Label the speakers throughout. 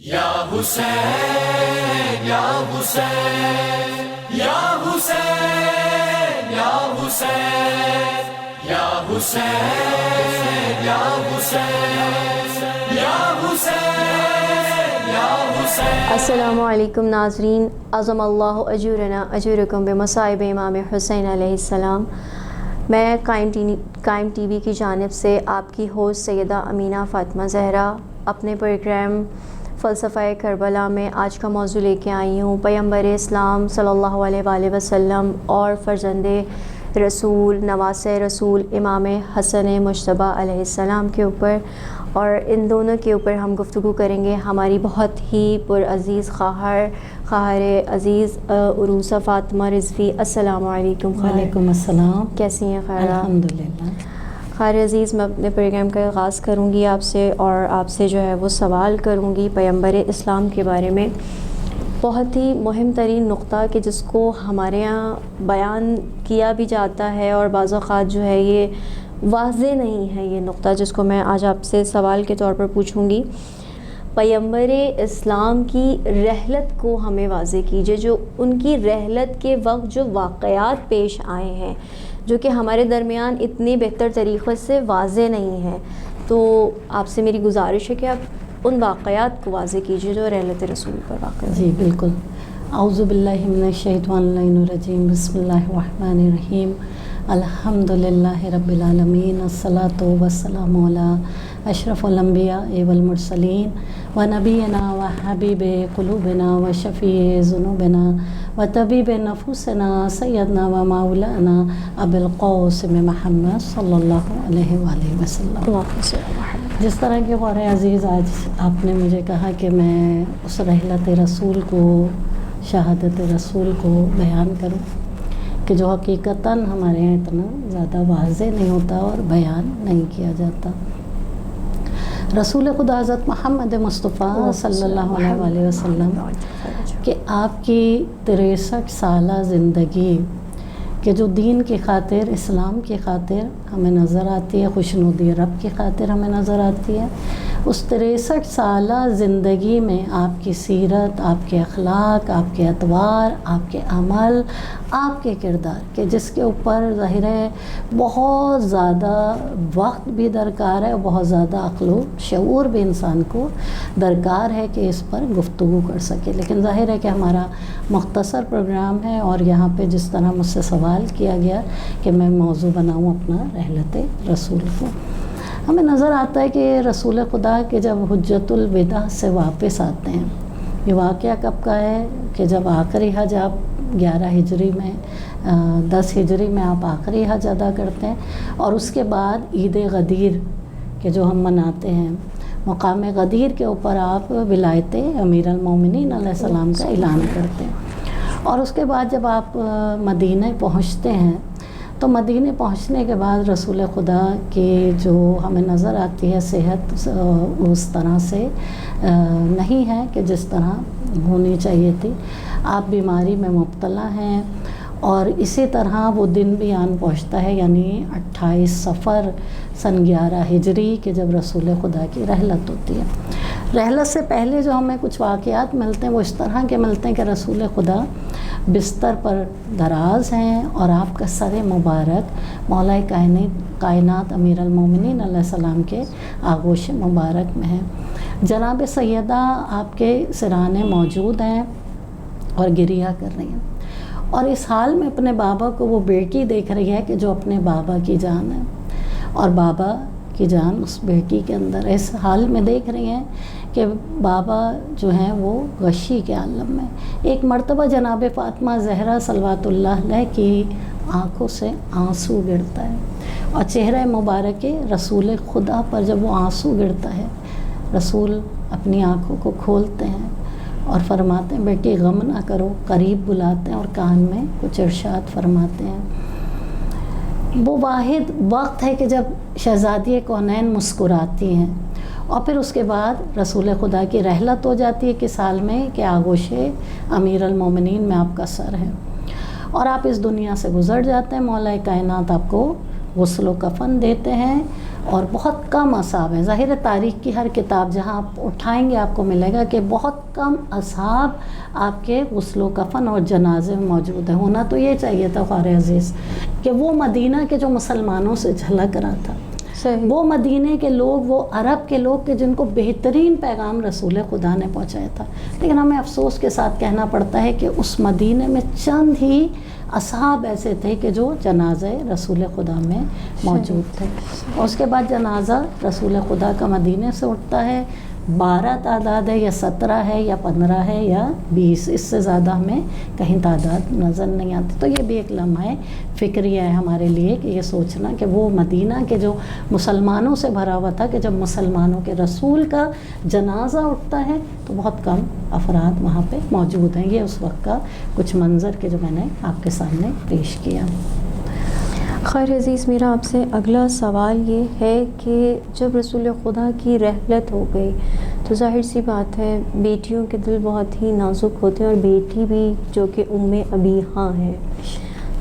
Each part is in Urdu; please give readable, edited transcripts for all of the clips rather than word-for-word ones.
Speaker 1: یا حسین یا حسین یا حسین یا حسین یا حسین یا حسین یا حسین یا حسین۔
Speaker 2: السلام علیکم ناظرین، عظم اللہ اجورنا اجورکم بمصائب امام حسین علیہ السلام۔ میں قائم ٹی وی کی جانب سے آپ کی ہوسٹ سیدہ امینہ فاطمہ زہرا اپنے پروگرام فلسفہ کربلا میں آج کا موضوع لے کے آئی ہوں، پیغمبر اسلام صلی اللہ علیہ وآلہ وسلم اور فرزند رسول نواسہ رسول امام حسن مجتبی علیہ السلام کے اوپر، اور ان دونوں کے اوپر ہم گفتگو کریں گے۔ ہماری بہت ہی پرعزیز خواہر عزیز عروسہ فاطمہ رضوی، السلام علیکم۔
Speaker 3: وعلیکم السلام،
Speaker 2: کیسی ہیں خیرہ؟
Speaker 3: الحمدللہ۔
Speaker 2: خیر عزیز، میں اپنے پروگرام کا آغاز کروں گی آپ سے، اور آپ سے جو ہے وہ سوال کروں گی پیغمبر اسلام کے بارے میں۔ بہت ہی مہم ترین نقطہ کہ جس کو ہمارے یہاں بیان کیا بھی جاتا ہے اور بعض اوقات جو ہے یہ واضح نہیں ہے، یہ نقطہ جس کو میں آج آپ سے سوال کے طور پر پوچھوں گی۔ پیغمبر اسلام کی رحلت کو ہمیں واضح کیجئے، جو ان کی رحلت کے وقت جو واقعات پیش آئے ہیں، جو کہ ہمارے درمیان اتنی بہتر طریقے سے واضح نہیں ہے۔ تو آپ سے میری گزارش ہے کہ آپ ان واقعات کو واضح کیجئے جو رحلت رسول پر واقع ہیں۔
Speaker 3: جی بالکل۔ اعوذ باللہ من الشیطان الرجیم، بسم اللہ الرحمن الرحیم، الحمدللہ رب العالمین، الصلاۃ والسلام علی اشرف الانبیاء والمرسلین ونبینا وحبیب قلوبنا وشفیع ذنوبنا وطبیب نفوسنا سیدنا و مولانا ابو القاسم محمد صلی اللہ علیہ وآلہ وسلم۔ جس طرح کہ غور عزیز، آج آپ نے مجھے کہا کہ میں اس رحلت رسول کو، شہادت رسول کو بیان کروں کہ جو حقیقتاً ہمارے یہاں اتنا زیادہ واضح نہیں ہوتا اور بیان نہیں کیا جاتا۔ رسول خدا حضرت محمد مصطفیٰ صلی اللہ علیہ وآلہ وسلم کہ آپ کی 63 سالہ زندگی کہ جو دین کی خاطر، اسلام کی خاطر ہمیں نظر آتی ہے، خوشنودی رب کی خاطر ہمیں نظر آتی ہے، اس 63 سالہ زندگی میں آپ کی سیرت، آپ کے اخلاق، آپ کے اطوار، آپ کے عمل، آپ کے کردار کہ جس کے اوپر ظاہر ہے بہت زیادہ وقت بھی درکار ہے، بہت زیادہ عقل و شعور بھی انسان کو درکار ہے کہ اس پر گفتگو کر سکے۔ لیکن ظاہر ہے کہ ہمارا مختصر پروگرام ہے، اور یہاں پہ جس طرح مجھ سے سوال کیا گیا کہ میں موضوع بناؤں اپنا رحلت رسول کو، ہمیں نظر آتا ہے کہ رسول خدا کے جب حجۃ الوداع سے واپس آتے ہیں، یہ واقعہ کب کا ہے کہ جب آخری حج آپ 11 ہجری میں 10 ہجری میں آپ آخری حج ادا کرتے ہیں، اور اس کے بعد عید غدیر کہ جو ہم مناتے ہیں، مقام غدیر کے اوپر آپ ولایت امیر المومنین علیہ السلام کا اعلان کرتے ہیں، اور اس کے بعد جب آپ مدینہ پہنچتے ہیں تو مدینہ پہنچنے کے بعد رسول خدا کی جو ہمیں نظر آتی ہے صحت اس طرح سے نہیں ہے کہ جس طرح ہونی چاہیے تھی، آپ بیماری میں مبتلا ہیں، اور اسی طرح وہ دن بھی آن پہنچتا ہے، یعنی 28 صفر سن 11 ہجری کہ جب رسول خدا کی رحلت ہوتی ہے۔ رحلت سے پہلے جو ہمیں کچھ واقعات ملتے ہیں وہ اس طرح کے ملتے ہیں کہ رسول خدا بستر پر دراز ہیں، اور آپ کا سر مبارک مولا کائنات امیر المومنین علیہ السلام کے آغوش مبارک میں ہے۔ جناب سیدہ آپ کے سرانے موجود ہیں اور گریہ کر رہی ہیں، اور اس حال میں اپنے بابا کو وہ بیٹی دیکھ رہی ہے کہ جو اپنے بابا کی جان ہے، اور بابا کی جان اس بیٹی کے اندر، اس حال میں دیکھ رہی ہیں کہ بابا جو ہیں وہ غشی کے عالم میں۔ ایک مرتبہ جناب فاطمہ زہرا صلوات اللہ علیہ کی آنکھوں سے آنسو گرتا ہے، اور چہرہ مبارک رسول خدا پر جب وہ آنسو گرتا ہے، رسول اپنی آنکھوں کو کھولتے ہیں اور فرماتے ہیں بیٹی غم نہ کرو، قریب بلاتے ہیں اور کان میں کچھ ارشاد فرماتے ہیں۔ وہ واحد وقت ہے کہ جب شہزادی کونین مسکراتی ہیں، اور پھر اس کے بعد رسول خدا کی رحلت ہو جاتی ہے کہ سال میں کہ آغوش امیر المومنین میں آپ کا سر ہے، اور آپ اس دنیا سے گزر جاتے ہیں۔ مولا کائنات آپ کو غسل و کفن دیتے ہیں، اور بہت کم اصحاب ہیں. ظاہر ہے تاریخ کی ہر کتاب جہاں آپ اٹھائیں گے آپ کو ملے گا کہ بہت کم اصحاب آپ کے غسل و کفن اور جنازے میں موجود ہیں. ہونا تو یہ چاہیے تھا خواہر عزیز کہ وہ مدینہ کے جو مسلمانوں سے جھلک رہا تھا، وہ مدینے کے لوگ، وہ عرب کے لوگ کہ جن کو بہترین پیغام رسول خدا نے پہنچایا تھا. لیکن ہمیں افسوس کے ساتھ کہنا پڑتا ہے کہ اس مدینے میں چند ہی اصحاب ایسے تھے کہ جو جنازہ رسول خدا میں موجود تھے. اور اس کے بعد جنازہ رسول خدا کا مدینے سے اٹھتا ہے. 12 تعداد ہے یا 17 ہے یا 15 ہے یا 20، اس سے زیادہ ہمیں کہیں تعداد نظر نہیں آتی. تو یہ بھی ایک لمحہ فکریہ ہے ہمارے لیے کہ یہ سوچنا کہ وہ مدینہ کے جو مسلمانوں سے بھرا ہوا تھا، کہ جب مسلمانوں کے رسول کا جنازہ اٹھتا ہے تو بہت کم افراد وہاں پہ موجود ہیں. یہ اس وقت کا کچھ منظر کے جو میں نے آپ کے سامنے پیش کیا.
Speaker 2: خیر عزیز، میرا آپ سے اگلا سوال یہ ہے کہ جب رسول خدا کی رحلت ہو گئی تو ظاہر سی بات ہے بیٹیوں کے دل بہت ہی نازک ہوتے ہیں، اور بیٹی بھی جو کہ ام ابیہا ہے،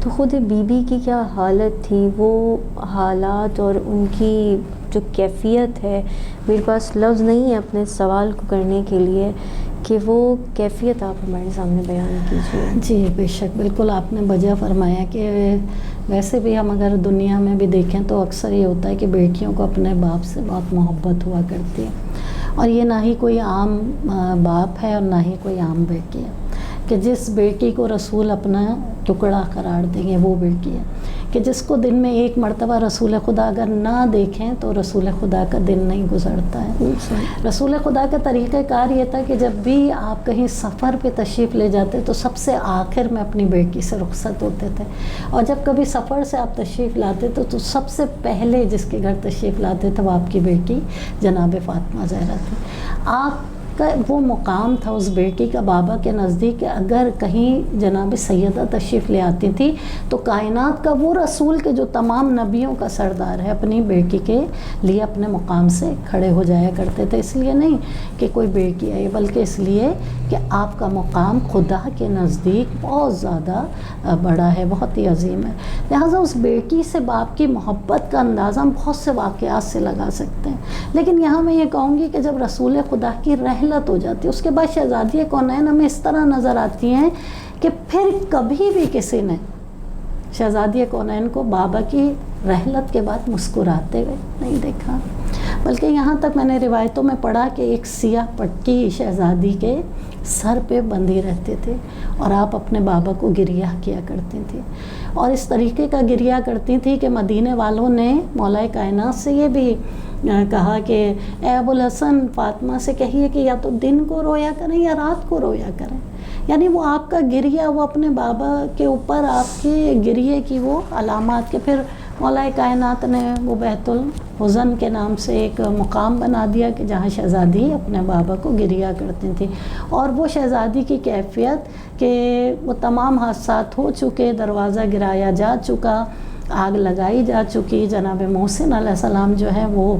Speaker 2: تو خود بی بی کی کیا حالت تھی، وہ حالات اور ان کی جو کیفیت ہے، میرے پاس لفظ نہیں ہے اپنے سوال کو کرنے کے لیے، کہ وہ کیفیت آپ ہمارے سامنے بیان کیجیے.
Speaker 3: جی بے شک، بالکل آپ نے بجا فرمایا کہ ویسے بھی ہم اگر دنیا میں بھی دیکھیں تو اکثر یہ ہوتا ہے کہ بیٹیوں کو اپنے باپ سے بہت محبت ہوا کرتی ہے، اور یہ نہ ہی کوئی عام باپ ہے اور نہ ہی کوئی عام بیٹی ہے. کہ جس بیٹی کو رسول اپنا ٹکڑا قرار دیں گے وہ بیٹی ہے، کہ جس کو دن میں ایک مرتبہ رسول خدا اگر نہ دیکھیں تو رسول خدا کا دن نہیں گزرتا ہے. رسول خدا کا طریقہ کار یہ تھا کہ جب بھی آپ کہیں سفر پہ تشریف لے جاتے تو سب سے آخر میں اپنی بیٹی سے رخصت ہوتے تھے، اور جب کبھی سفر سے آپ تشریف لاتے تو سب سے پہلے جس کے گھر تشریف لاتے تھے وہ آپ کی بیٹی جناب فاطمہ زہرا تھی. آپ کا وہ مقام تھا اس بیٹی کا بابا کے نزدیک کہ اگر کہیں جناب سیدہ تشریف لے آتی تھی تو کائنات کا وہ رسول کے جو تمام نبیوں کا سردار ہے اپنی بیٹی کے لیے اپنے مقام سے کھڑے ہو جایا کرتے تھے. اس لیے نہیں کہ کوئی بیٹی ہے، بلکہ اس لیے کہ آپ کا مقام خدا کے نزدیک بہت زیادہ بڑا ہے، بہت ہی عظیم ہے. لہٰذا اس بیٹی سے باپ کی محبت کا اندازہ ہم بہت سے واقعات سے لگا سکتے ہیں. لیکن یہاں میں یہ کہوں گی کہ جب رسول خدا کی رحلت ہو جاتی ہے اس کے بعد شہزادی کونین ہمیں اس طرح نظر آتی ہیں کہ پھر کبھی بھی کسی نے شہزادی کونین کو بابا کی رحلت کے بعد مسکراتے ہوئے نہیں دیکھا، بلکہ یہاں تک میں نے روایتوں میں پڑھا کہ ایک سیاہ پٹی شہزادی کے سر پہ بندھی رہتے تھے اور آپ اپنے بابا کو گریہ کیا کرتی تھی، اور اس طریقے کا گریہ کرتی تھی کہ مدینے والوں نے مولا کائنات سے یہ بھی کہا کہ اے ابوالحسن فاطمہ سے کہیے کہ یا تو دن کو رویا کریں یا رات کو رویا کریں. یعنی وہ آپ کا گریہ، وہ اپنے بابا کے اوپر آپ کے گریے کی وہ علامات، کہ پھر مولا کائنات نے وہ بیت الحزن کے نام سے ایک مقام بنا دیا کہ جہاں شہزادی اپنے بابا کو گریہ کرتی تھی. اور وہ شہزادی کی کیفیت کہ وہ تمام حادثات ہو چکے، دروازہ گرایا جا چکا، آگ لگائی جا چکی، جناب محسن علیہ السلام جو ہے وہ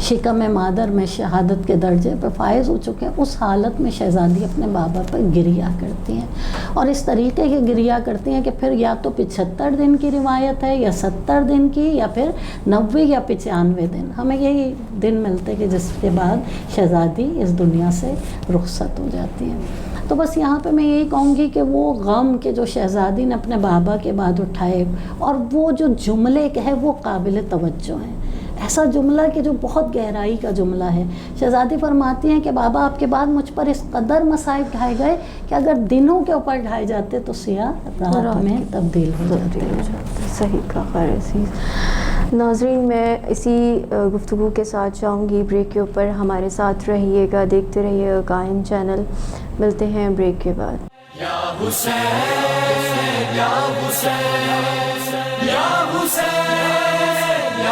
Speaker 3: شکم مادر میں شہادت کے درجے پر فائز ہو چکے ہیں، اس حالت میں شہزادی اپنے بابا پر گریہ کرتی ہیں. اور اس طریقے کی گریہ کرتی ہیں کہ پھر یا تو 75 دن کی روایت ہے یا 70 دن کی یا پھر 90 یا 95 دن، ہمیں یہی دن ملتے کہ جس کے بعد شہزادی اس دنیا سے رخصت ہو جاتی ہیں. تو بس یہاں پہ میں یہی کہوں گی کہ وہ غم کے جو شہزادی نے اپنے بابا کے بعد اٹھائے، اور وہ جو جملے کہ ہے وہ قابل توجہ ہیں. ایسا جملہ کہ جو بہت گہرائی کا جملہ ہے. شہزادی فرماتی ہیں کہ بابا آپ کے بعد مجھ پر اس قدر مصائب ڈھائے گئے کہ اگر دنوں کے اوپر ڈھائے جاتے تو سیاہ رات میں تبدیل ہو جاتے.
Speaker 2: صحیح کہا خیر عزیز. ناظرین، میں اسی گفتگو کے ساتھ چاہوں گی بریک کے اوپر ہمارے ساتھ رہیے گا، دیکھتے رہیے گا قائم چینل. ملتے ہیں بریک کے بعد.
Speaker 1: یا حسین یا حسین یا حسین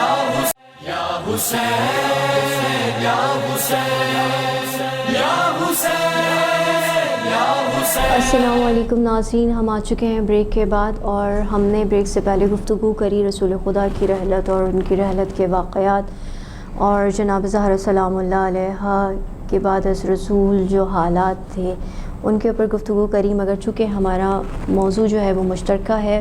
Speaker 1: یا حسین یا حسین یا حسین یا حسین یا حسین.
Speaker 2: السلام علیکم ناظرین، ہم آ چکے ہیں بریک کے بعد، اور ہم نے بریک سے پہلے گفتگو کری رسول خدا کی رحلت اور ان کی رحلت کے واقعات، اور جناب زہرا سلام اللہ علیہا کے بعد از رسول جو حالات تھے ان کے اوپر گفتگو کری. مگر چونکہ ہمارا موضوع جو ہے وہ مشترکہ ہے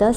Speaker 2: 10